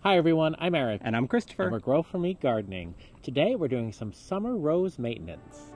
Hi everyone, I'm Eric. And I'm Christopher. And we're Grow For Me Gardening. Today we're doing some summer rose maintenance.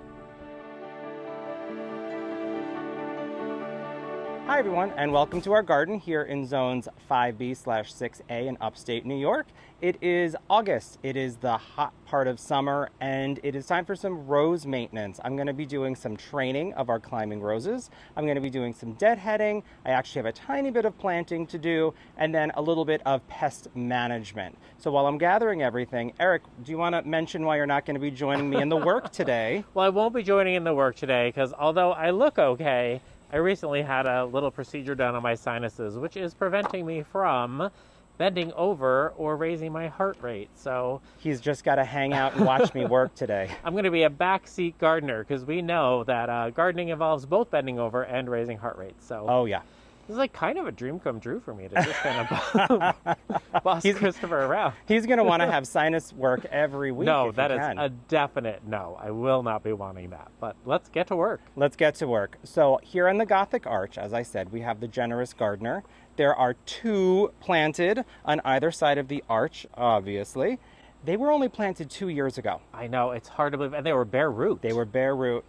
Hi everyone, and welcome to our garden here in zones 5B/6A in upstate New York. It is August. It is the hot part of summer, and it is time for some rose maintenance. I'm going to be doing some training of our climbing roses. I'm going to be doing some deadheading. I actually have a tiny bit of planting to do, and then a little bit of pest management. So while I'm gathering everything, Eric, do you want to mention why you're not going to be joining me in the work today? Well, I won't be joining in the work today because although I look okay, I recently had a little procedure done on my sinuses, which is preventing me from bending over or raising my heart rate. So he's just got to hang out and watch me work today. I'm going to be a backseat gardener because we know that gardening involves both bending over and raising heart rate. So oh yeah, this is like kind of a dream come true for me to just kind of boss Christopher around. He's going to want to have sinus work every week. No, that is a definite no. I will not be wanting that. But let's get to work. Let's get to work. So here in the Gothic arch, as I said, we have the generous gardener. There are two planted on either side of the arch, obviously. They were only planted 2 years ago. I know, it's hard to believe. And they were bare root. They were bare root.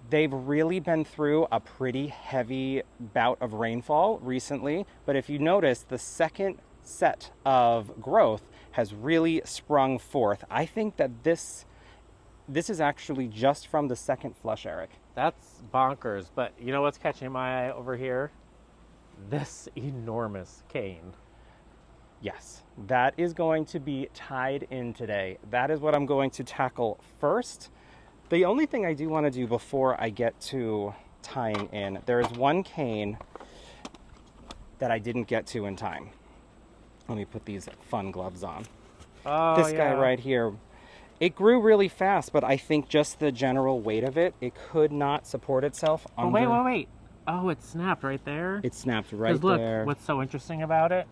They've really been through a pretty heavy bout of rainfall recently. But if you notice, the second set of growth has really sprung forth. I think that this is actually just from the second flush, Eric. That's bonkers. But you know what's catching my eye over here? This enormous cane. Yes, that is going to be tied in today. That is what I'm going to tackle first. The only thing I do want to do before I get to tying in, there is one cane that I didn't get to in time. Let me put these fun gloves on. Oh, this guy right here, it grew really fast, but I think just the general weight of it, it could not support itself under... Oh, wait. Oh, it snapped right there? It snapped right look, there. What's so interesting about it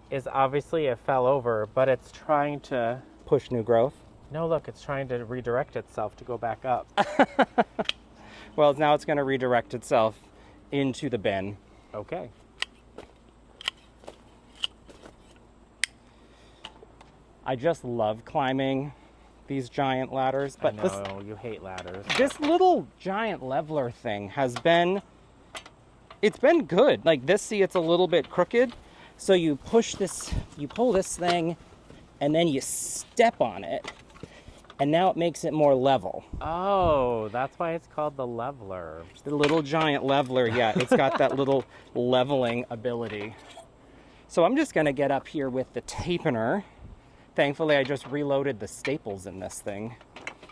is obviously it fell over, but it's trying to... push new growth? No, look, it's trying to redirect itself to go back up. Well, now it's going to redirect itself into the bin. Okay. I just love climbing these giant ladders. But I know, you hate ladders. This little giant leveler thing has been... it's been good. Like this, see, it's a little bit crooked. So you push this, you pull this thing, and then you step on it. And now it makes it more level. Oh, that's why it's called the leveler. The little giant leveler, yeah. It's got that little leveling ability. So I'm just going to get up here with the Tapener. Thankfully, I just reloaded the staples in this thing.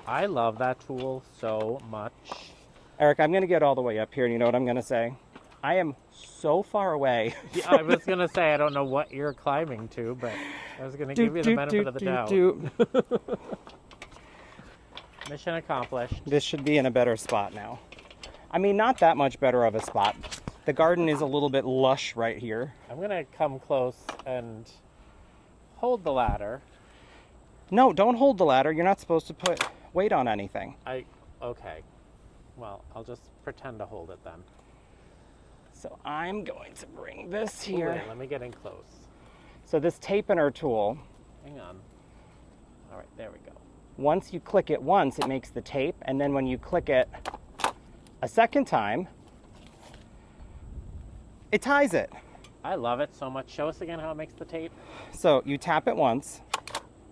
I love that tool so much. Eric, I'm going to get all the way up here, and you know what I'm going to say? I am so far away. Yeah, I was going to say, I don't know what you're climbing to, but I was going to give you the benefit of the doubt. Mission accomplished. This should be in a better spot now. I mean, not that much better of a spot. The garden is a little bit lush right here. I'm going to come close and hold the ladder. No, don't hold the ladder. You're not supposed to put weight on anything. Okay. Well, I'll just pretend to hold it then. So I'm going to bring this here. Wait, let me get in close. So this Tapener tool. Hang on. All right, there we go. Once you click it once, it makes the tape. And then when you click it a second time, it ties it. I love it so much. Show us again how it makes the tape. So you tap it once,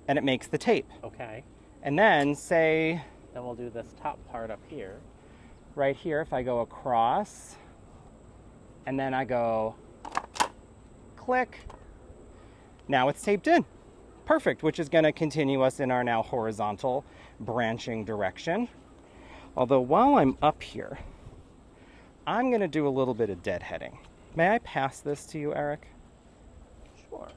and it makes the tape. Okay. And then say... then we'll do this top part up here. Right here, if I go across, and then I go click, now it's taped in. Perfect, which is going to continue us in our now horizontal branching direction. Although while I'm up here, I'm going to do a little bit of deadheading. May I pass this to you, Eric? Sure.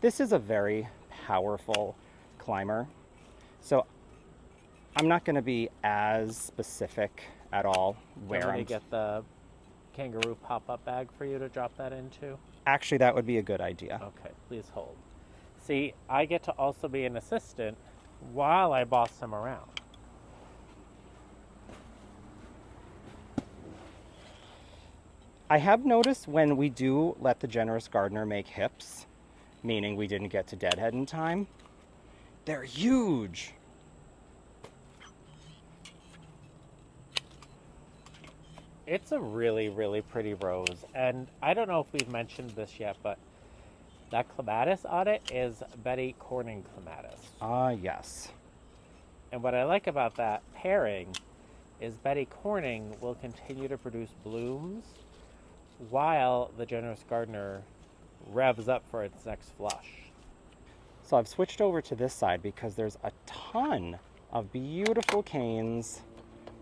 This is a very powerful climber, so I'm not going to be as specific at all where I'm get the kangaroo pop-up bag for you to drop that into. Actually, that would be a good idea. Okay, please hold. See, I get to also be an assistant while I boss him around. I have noticed when we do let the generous gardener make hips, meaning we didn't get to deadhead in time, they're huge. It's a really, really pretty rose. And I don't know if we've mentioned this yet, but that clematis on it is Betty Corning clematis. Ah, yes. And what I like about that pairing is Betty Corning will continue to produce blooms while the generous gardener revs up for its next flush. So I've switched over to this side because there's a ton of beautiful canes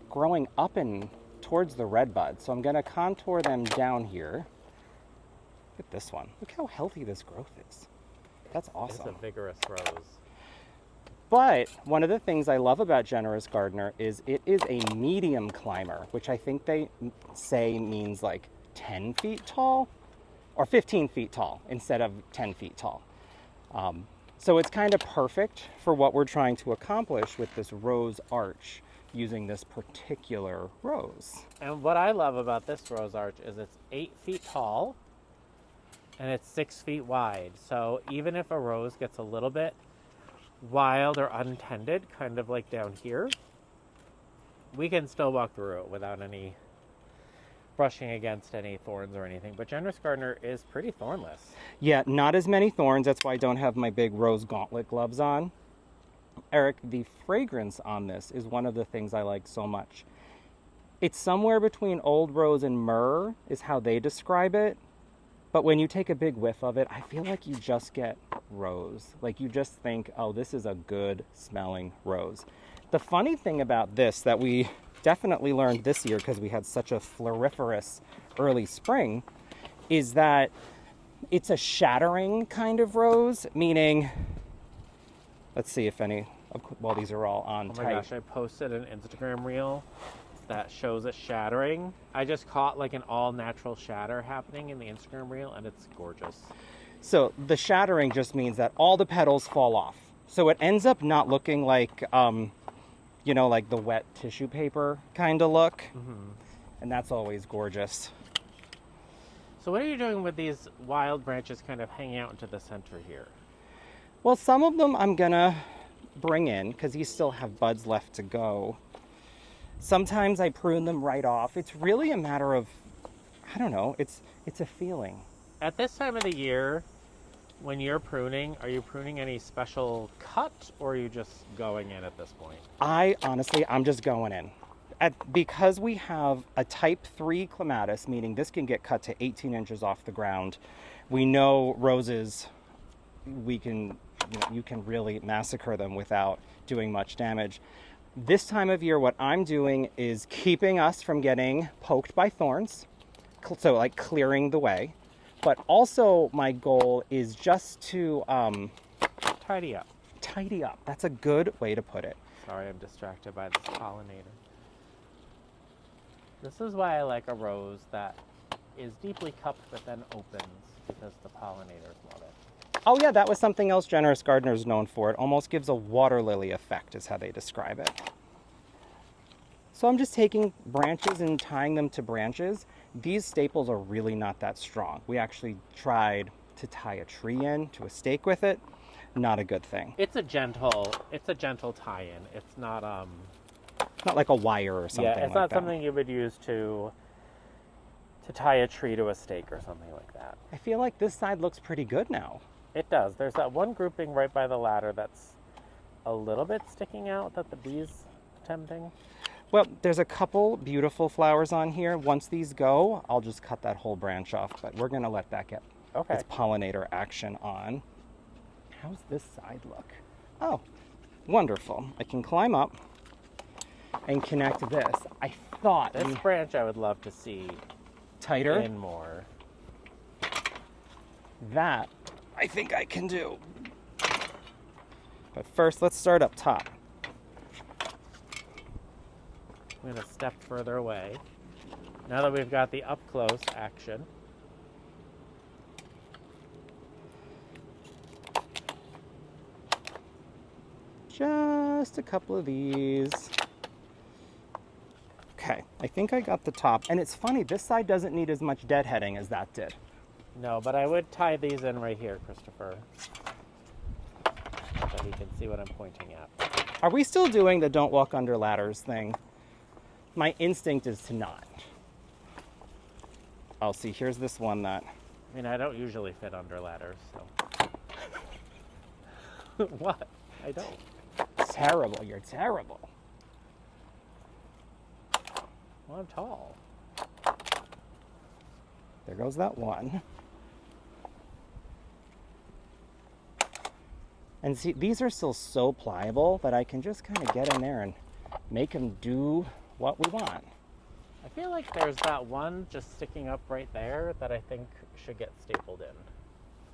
growing up and towards the red bud. So I'm going to contour them down here. Look at this one. Look how healthy this growth is. That's awesome. It's a vigorous rose. But one of the things I love about Generous Gardener is it is a medium climber, which I think they say means like 10 feet tall or 15 feet tall instead of 10 feet tall. So it's kind of perfect for what we're trying to accomplish with this rose arch using this particular rose. And what I love about this rose arch is it's 8 feet tall and it's 6 feet wide. So even if a rose gets a little bit wild or untended, kind of like down here, we can still walk through it without any brushing against any thorns or anything. But Generous Gardener is pretty thornless. Yeah, not as many thorns. That's why I don't have my big rose gauntlet gloves on. Eric, the fragrance on this is one of the things I like so much. It's somewhere between old rose and myrrh is how they describe it. But when you take a big whiff of it, I feel like you just get rose. Like you just think, oh, this is a good smelling rose. The funny thing about this that we definitely learned this year because we had such a floriferous early spring is that it's a shattering kind of rose, meaning, let's see if any, well, these are all on tight. Oh my gosh, I posted an Instagram reel that shows it shattering. I just caught like an all natural shatter happening in the Instagram reel and it's gorgeous. So the shattering just means that all the petals fall off. So it ends up not looking like, you know, like the wet tissue paper kind of look. Mm-hmm. And that's always gorgeous. So what are you doing with these wild branches kind of hanging out into the center here? Well, some of them I'm gonna bring in because these still have buds left to go. Sometimes I prune them right off. It's really a matter of, I don't know, it's a feeling. At this time of the year, when you're pruning, are you pruning any special cut or are you just going in at this point? I'm just going in. Because we have a type 3 clematis, meaning this can get cut to 18 inches off the ground, we know roses, you can really massacre them without doing much damage. This time of year, what I'm doing is keeping us from getting poked by thorns, so like clearing the way. But also my goal is just to tidy up. Tidy up. That's a good way to put it. Sorry, I'm distracted by this pollinator. This is why I like a rose that is deeply cupped but then opens, because the pollinators love it. Oh yeah, that was something else Generous Gardener is known for. It almost gives a water lily effect is how they describe it. So I'm just taking branches and tying them to branches. These staples are really not that strong. We actually tried to tie a tree in to a stake with it. Not a good thing. It's a gentle tie-in. It's not not like a wire or something like that. Yeah, it's not something you would use to tie a tree to a stake or something like that. I feel like this side looks pretty good now. It does. There's that one grouping right by the ladder that's a little bit sticking out that the bee's attempting. Well, there's a couple beautiful flowers on here. Once these go, I'll just cut that whole branch off, but we're gonna let that get its pollinator action on. How's this side look? Oh, wonderful. I can climb up and connect this. I thought this branch I would love to see tighter in more. That I think I can do. But first, let's start up top. I'm going to step further away. Now that we've got the up close action. Just a couple of these. Okay, I think I got the top. And it's funny, this side doesn't need as much deadheading as that did. No, but I would tie these in right here, Christopher, so you can see what I'm pointing at. Are we still doing the don't walk under ladders thing? My instinct is to not. Oh, see, here's this one that... I mean, I don't usually fit under ladders, so. What? I don't. Terrible, you're terrible. Well, I'm tall. There goes that one. And see, these are still so pliable that I can just kind of get in there and make them do what we want. I feel like there's that one just sticking up right there that I think should get stapled in.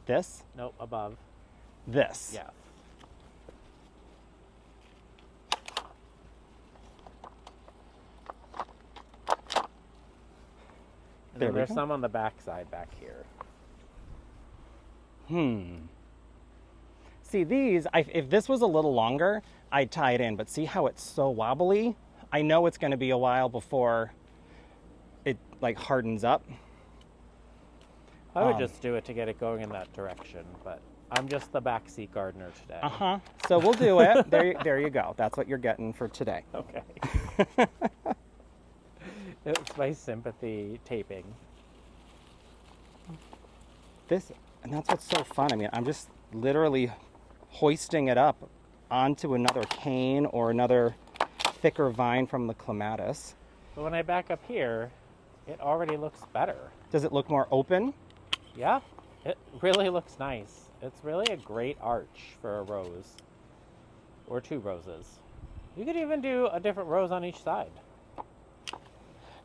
This? Nope, above. This? Yeah. And There then we there's go. some on the back side back here. See, these, if this was a little longer, I'd tie it in, but see how it's so wobbly? I know it's going to be a while before it like hardens up. I would just do it to get it going in that direction, but I'm just the backseat gardener today. Uh-huh. So we'll do it. There you go. That's what you're getting for today. Okay. It's my sympathy taping. And that's what's so fun. I mean, I'm just literally hoisting it up onto another cane or another thicker vine from the clematis. But when I back up here, it already looks better. Does it look more open? Yeah, it really looks nice. It's really a great arch for a rose. Or two roses. You could even do a different rose on each side.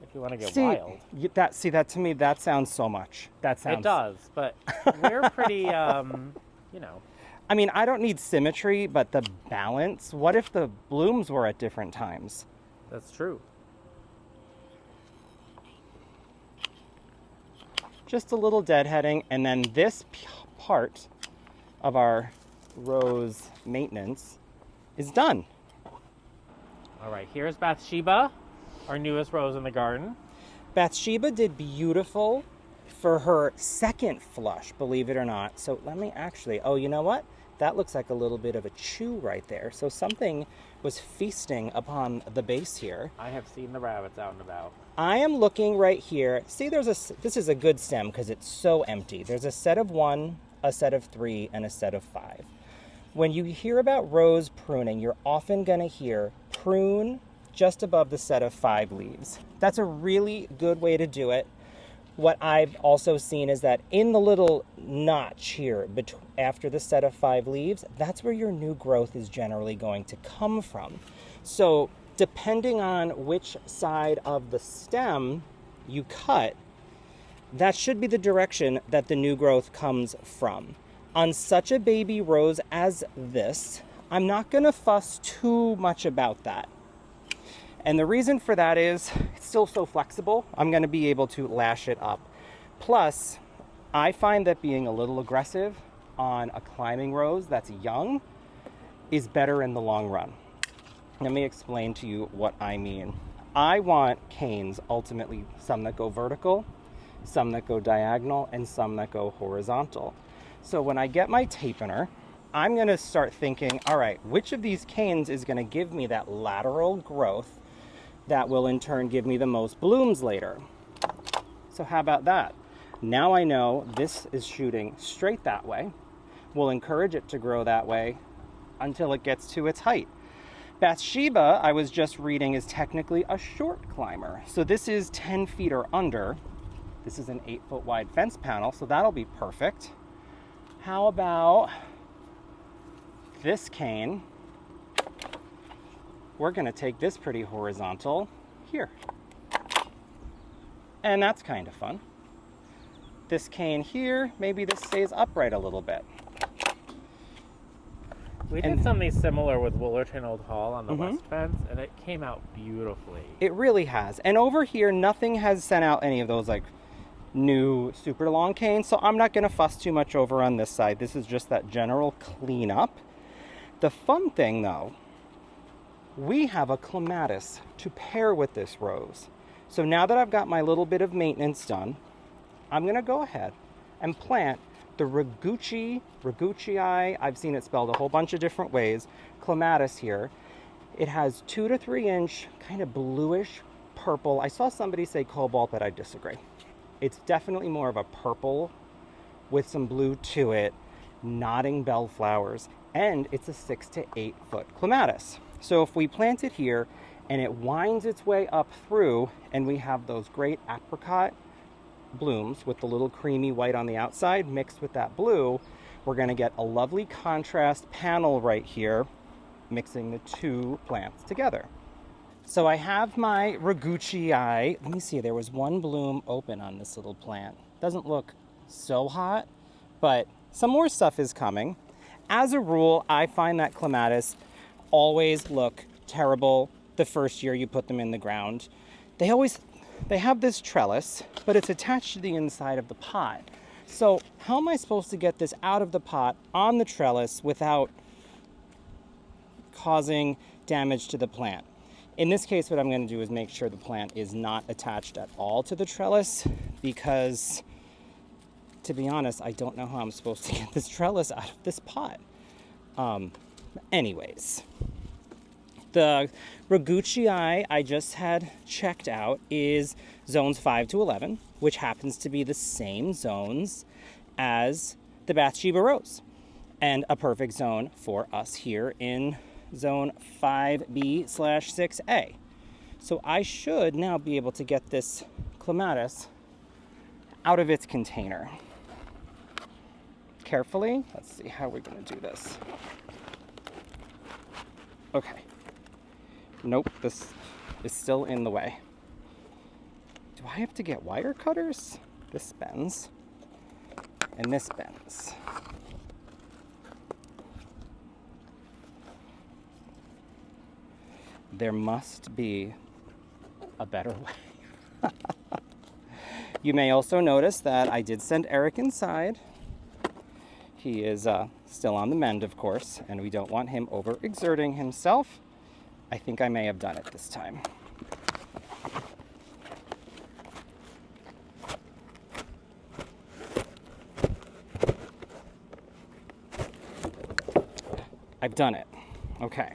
If you want to get wild. That to me, that sounds so much. It does, but we're pretty, you know. I mean, I don't need symmetry, but the balance. What if the blooms were at different times? That's true. Just a little deadheading, and then this part of our rose maintenance is done. All right, here's Bathsheba, our newest rose in the garden. Bathsheba did beautiful for her second flush, believe it or not. So let me actually, oh, you know what? That looks like a little bit of a chew right there. So something was feasting upon the base here. I have seen the rabbits out and about. I am looking right here. See, this is a good stem because it's so empty. There's a set of 1, a set of 3, and a set of 5. When you hear about rose pruning, you're often going to hear prune just above the set of 5 leaves. That's a really good way to do it. What I've also seen is that in the little notch here after the set of 5 leaves, that's where your new growth is generally going to come from. So depending on which side of the stem you cut, that should be the direction that the new growth comes from. On such a baby rose as this, I'm not going to fuss too much about that. And the reason for that is it's still so flexible. I'm going to be able to lash it up. Plus, I find that being a little aggressive on a climbing rose that's young is better in the long run. Let me explain to you what I mean. I want canes, ultimately, some that go vertical, some that go diagonal, and some that go horizontal. So when I get my tapener, I'm going to start thinking, all right, which of these canes is going to give me that lateral growth that will in turn give me the most blooms later? So how about that? Now I know this is shooting straight that way. We'll encourage it to grow that way until it gets to its height. Bathsheba, I was just reading, is technically a short climber. So this is 10 feet or under. This is an 8-foot wide fence panel, so that'll be perfect. How about this cane? We're going to take this pretty horizontal here. And that's kind of fun. This cane here, maybe this stays upright a little bit. We did something similar with Woolerton Old Hall on the west fence, and it came out beautifully. It really has. And over here, nothing has sent out any of those like new super long canes, so I'm not going to fuss too much over on this side. This is just that general cleanup. The fun thing though, we have a clematis to pair with this rose. So now that I've got my little bit of maintenance done, I'm gonna go ahead and plant the Rogoochi, I've seen it spelled a whole bunch of different ways, Clematis here. It has 2 to 3 inch, kind of bluish purple. I saw somebody say cobalt, but I disagree. It's definitely more of a purple with some blue to it, nodding bellflowers, and it's a 6 to 8 foot clematis. So if we plant it here and it winds its way up through, and we have those great apricot blooms with the little creamy white on the outside mixed with that blue, we're going to get a lovely contrast panel right here, mixing the two plants together. So I have my Rogoochi. Let me see, there was one bloom open on this little plant. Doesn't look so hot, but some more stuff is coming. As a rule, I find that clematis always look terrible the first year you put them in the ground. They have this trellis, but it's attached to the inside of the pot. So how am I supposed to get this out of the pot on the trellis without causing damage to the plant? In this case, what I'm going to do is make sure the plant is not attached at all to the trellis, because to be honest, I don't know how I'm supposed to get this trellis out of this pot. Anyways, the Rogoochi I just had checked out is zones 5 to 11, which happens to be the same zones as the Bathsheba rose, and a perfect zone for us here in zone 5B/6A. So I should now be able to get this clematis out of its container. Carefully, let's see how we're going to do this. Okay. Nope, this is still in the way. Do I have to get wire cutters? This bends, and this bends. There must be a better way. You may also notice that I did send Eric inside. He is still on the mend, of course, and we don't want him overexerting himself. I think I may have done it this time. I've done it. Okay.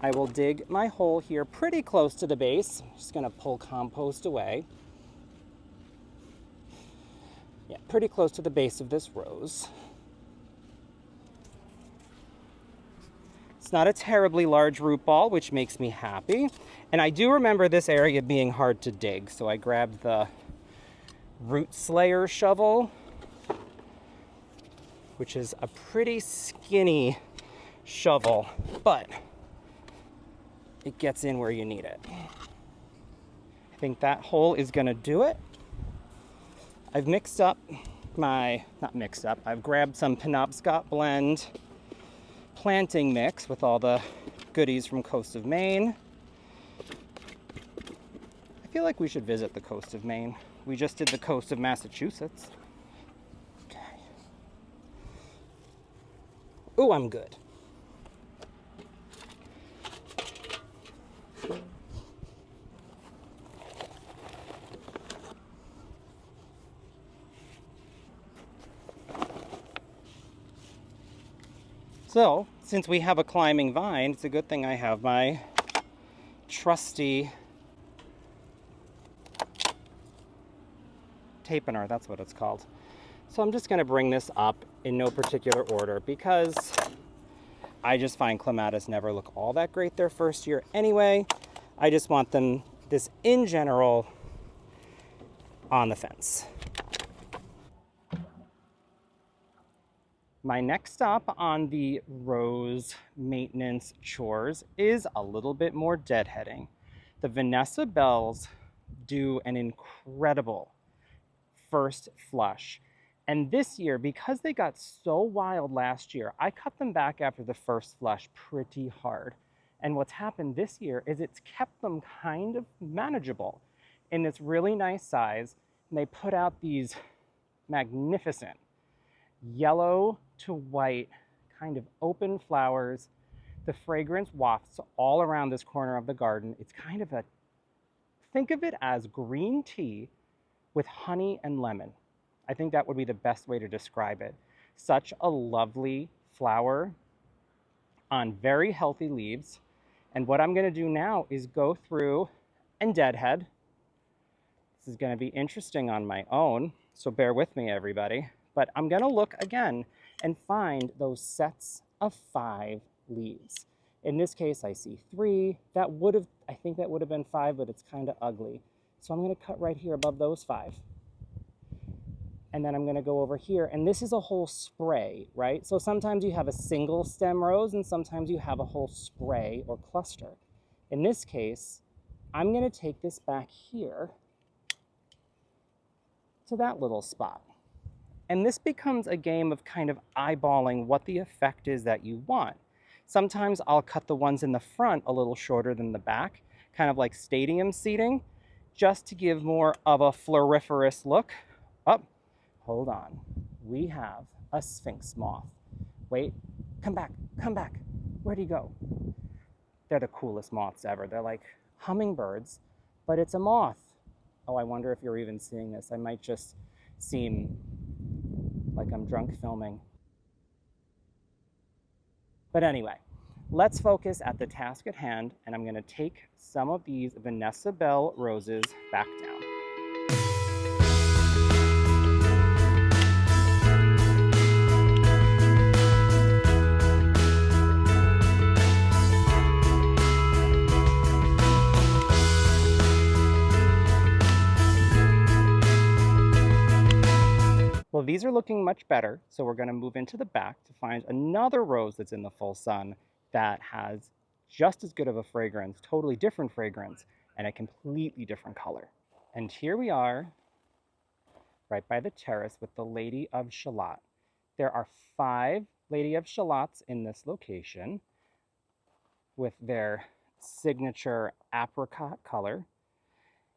I will dig my hole here pretty close to the base. I'm just going to pull compost away. Yeah, pretty close to the base of this rose. It's not a terribly large root ball, which makes me happy. And I do remember this area being hard to dig, so I grabbed the root slayer shovel, which is a pretty skinny shovel, but it gets in where you need it. I think that hole is gonna do it. I've grabbed some Penobscot blend planting mix with all the goodies from coast of Maine. I feel like we should visit the coast of Maine. We just did the coast of Massachusetts. Okay. Ooh, I'm good. So, since we have a climbing vine, it's a good thing I have my trusty Tapener, that's what it's called. So I'm just going to bring this up in no particular order, because I just find clematis never look all that great their first year anyway. I just want them, this in general, on the fence. My next stop on the rose maintenance chores is a little bit more deadheading. The Vanessa Bells do an incredible first flush. And this year, because they got so wild last year, I cut them back after the first flush pretty hard. And what's happened this year is it's kept them kind of manageable in this really nice size. And they put out these magnificent yellow to white kind of open flowers. The fragrance wafts all around this corner of the garden. It's kind of a Think of it as green tea with honey and lemon. I think that would be the best way to describe it. Such a lovely flower on very healthy leaves. And what I'm going to do now is go through and deadhead. This is going to be interesting on my own, so bear with me, everybody. But I'm going to look again and find those sets of 5 leaves. In this case, I see 3. I think that would have been 5, but it's kind of ugly. So I'm going to cut right here above those 5. And then I'm going to go over here, and this is a whole spray, right? So sometimes you have a single stem rose, and sometimes you have a whole spray or cluster. In this case, I'm going to take this back here to that little spot. And this becomes a game of kind of eyeballing what the effect is that you want. Sometimes I'll cut the ones in the front a little shorter than the back, kind of like stadium seating, just to give more of a floriferous look. Oh, hold on. We have a sphinx moth. Wait, come back, come back. Where'd he go? They're the coolest moths ever. They're like hummingbirds, but it's a moth. Oh, I wonder if you're even seeing this. I might just seem like I'm drunk filming. But anyway, let's focus at the task at hand, and I'm going to take some of these Vanessa Bell roses back down. Well, these are looking much better, so we're going to move into the back to find another rose that's in the full sun that has just as good of a fragrance, totally different fragrance, and a completely different color. And here we are, right by the terrace with the Lady of Shalot. There are 5 Lady of Shalots in this location with their signature apricot color.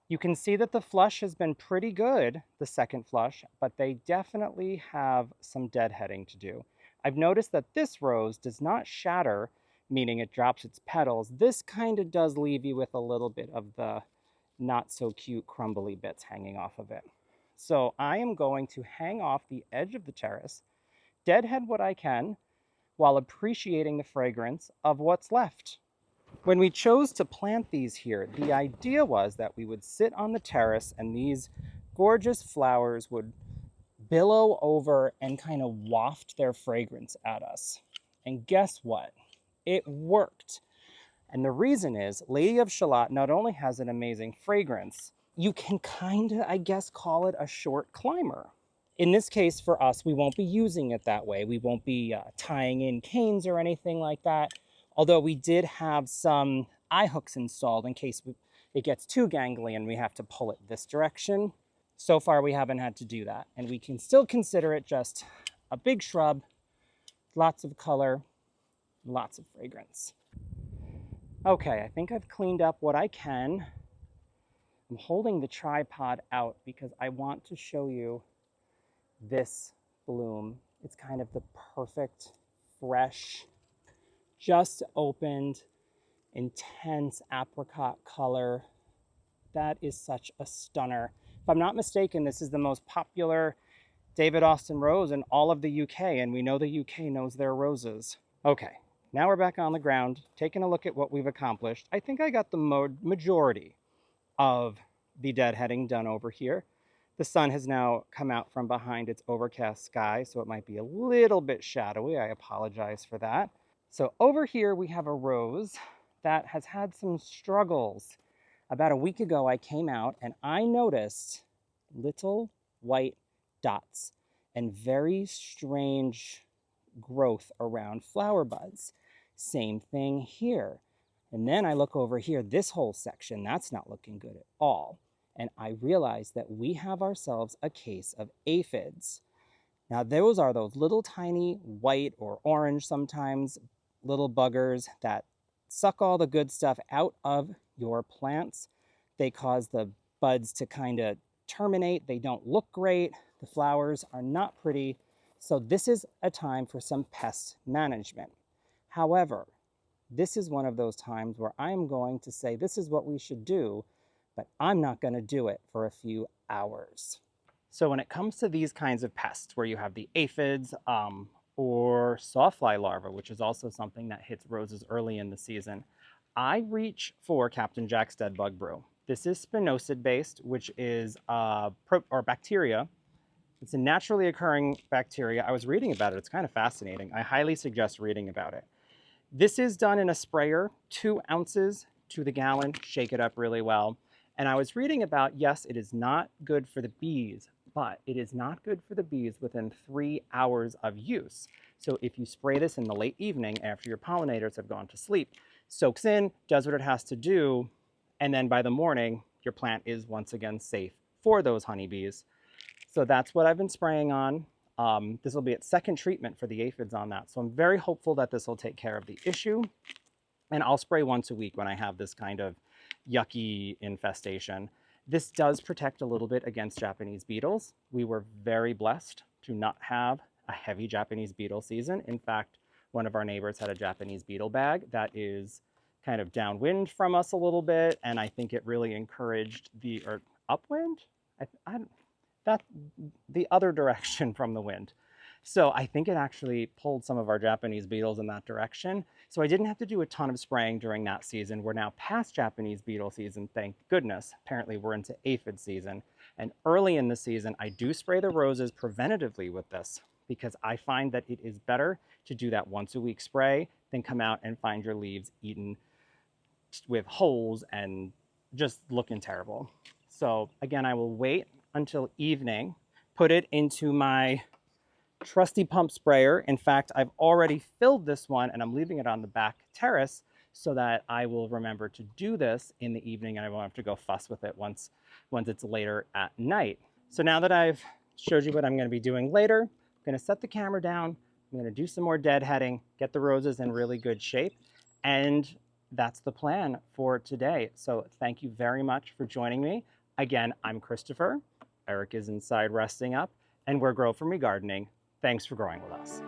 You can see that the flush has been pretty good, the second flush, but they definitely have some deadheading to do. I've noticed that this rose does not shatter, meaning it drops its petals. This kind of does leave you with a little bit of the not so cute crumbly bits hanging off of it. So I am going to hang off the edge of the terrace, deadhead what I can, while appreciating the fragrance of what's left. When we chose to plant these here, the idea was that we would sit on the terrace and these gorgeous flowers would billow over and kind of waft their fragrance at us. And guess what? It worked. And the reason is Lady of Shalot not only has an amazing fragrance, you can kind of, I guess, call it a short climber. In this case, for us, we won't be using it that way. We won't be tying in canes or anything like that. Although we did have some eye hooks installed in case it gets too gangly and we have to pull it this direction. So far, we haven't had to do that. And we can still consider it just a big shrub, lots of color, lots of fragrance. Okay, I think I've cleaned up what I can. I'm holding the tripod out because I want to show you this bloom. It's kind of the perfect, fresh, just opened, intense apricot color. That is such a stunner. If I'm not mistaken, this is the most popular David Austin rose in all of the UK, and we know the UK knows their roses. Okay, now we're back on the ground, taking a look at what we've accomplished. I think I got the majority of the deadheading done over here. The sun has now come out from behind its overcast sky, so it might be a little bit shadowy. I apologize for that. So over here we have a rose that has had some struggles. About a week ago I came out and I noticed little white dots and very strange growth around flower buds. Same thing here. And then I look over here, this whole section, that's not looking good at all. And I realized that we have ourselves a case of aphids. Now those are those little tiny white or orange sometimes little buggers that suck all the good stuff out of your plants. They cause the buds to kind of terminate. They don't look great. The flowers are not pretty. So this is a time for some pest management. However, this is one of those times where I am going to say this is what we should do, but I'm not going to do it for a few hours. So when it comes to these kinds of pests where you have the aphids or sawfly larvae, which is also something that hits roses early in the season, I reach for Captain Jack's Deadbug Brew. This is spinosad based, which is bacteria. It's a naturally occurring bacteria. I was reading about it. It's kind of fascinating. I highly suggest reading about it. This is done in a sprayer, 2 ounces to the gallon. Shake it up really well. And I was reading about, yes, it is not good for the bees, but it is not good for the bees within 3 hours of use. So if you spray this in the late evening after your pollinators have gone to sleep, soaks in, does what it has to do, and then by the morning, your plant is once again safe for those honeybees. So that's what I've been spraying on. This will be its second treatment for the aphids on that. So I'm very hopeful that this will take care of the issue. And I'll spray once a week when I have this kind of yucky infestation. This does protect a little bit against Japanese beetles. We were very blessed to not have a heavy Japanese beetle season. In fact, one of our neighbors had a Japanese beetle bag that is kind of downwind from us a little bit, and I think it really encouraged the, or upwind? The other direction from the wind. So I think it actually pulled some of our Japanese beetles in that direction. So I didn't have to do a ton of spraying during that season. We're now past Japanese beetle season, thank goodness. Apparently we're into aphid season. And early in the season, I do spray the roses preventatively with this because I find that it is better to do that once a week spray than come out and find your leaves eaten with holes and just looking terrible. So again, I will wait until evening, put it into my trusty pump sprayer. In fact, I've already filled this one and I'm leaving it on the back terrace so that I will remember to do this in the evening and I won't have to go fuss with it once it's later at night. So now that I've showed you what I'm going to be doing later, I'm going to set the camera down. I'm going to do some more deadheading, get the roses in really good shape, and that's the plan for today. So thank you very much for joining me. Again, I'm Christopher. Eric is inside resting up, and we're Grow For Me Gardening. Thanks for growing with us.